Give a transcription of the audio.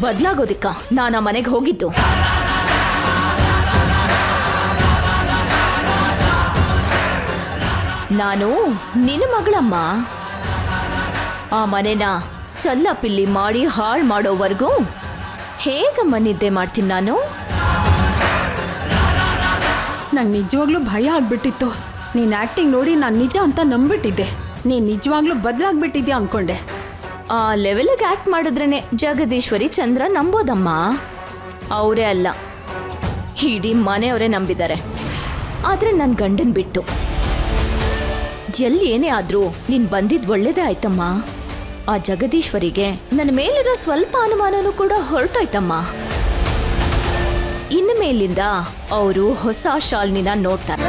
ಬದಲಾಗೋದಿಕ್ಕ ನಾನು ಆ ಮನೆಗೆ ಹೋಗಿದ್ದು. ನಾನು ನಿನ್ನ ಮಗಳಮ್ಮ. ಆ ಮನೆನ ಚಲ್ಲಪಿಲ್ಲಿ ಮಾಡಿ ಹಾಳು ಮಾಡೋವರೆಗೂ ಹೇಗಮ್ಮ ನಿದ್ದೆ ಮಾಡ್ತೀನಿ ನಾನು? ನಂಗೆ ನಿಜವಾಗ್ಲೂ ಭಯ ಆಗ್ಬಿಟ್ಟಿತ್ತು. ನೀನು ಆ್ಯಕ್ಟಿಂಗ್ ನೋಡಿ ನಾನು ನಿಜ ಅಂತ ನಂಬಿಟ್ಟಿದ್ದೆ. ನೀನು ನಿಜವಾಗ್ಲೂ ಬದಲಾಗ್ಬಿಟ್ಟಿದ್ಯಾ ಅಂದ್ಕೊಂಡೆ. ಆ ಲೆವೆಲ್ಗೆ ಆ್ಯಕ್ಟ್ ಮಾಡಿದ್ರೇ ಜಗದೀಶ್ವರಿ ಚಂದ್ರ ನಂಬೋದಮ್ಮ. ಅವರೇ ಅಲ್ಲ, ಇಡೀ ಮನೆಯವರೇ ನಂಬಿದ್ದಾರೆ. ಆದರೆ ನನ್ನ ಗಂಡನ್ ಬಿಟ್ಟು ಎಲ್ಲಿ ಏನೇ ಆದರೂ ನೀನು ಬಂದಿದ್ದು ಒಳ್ಳೇದೇ ಆಯ್ತಮ್ಮ. ಆ ಜಗದೀಶ್ವರಿಗೆ ನನ್ನ ಮೇಲಿರೋ ಸ್ವಲ್ಪ ಅನುಮಾನನೂ ಕೂಡ ಹೊರಟೋಯ್ತಮ್ಮ. ಇನ್ನು ಮೇಲಿಂದ ಅವರು ಹೊಸ ಶಾಲಿನಿನ ನೋಡ್ತಾರೆ.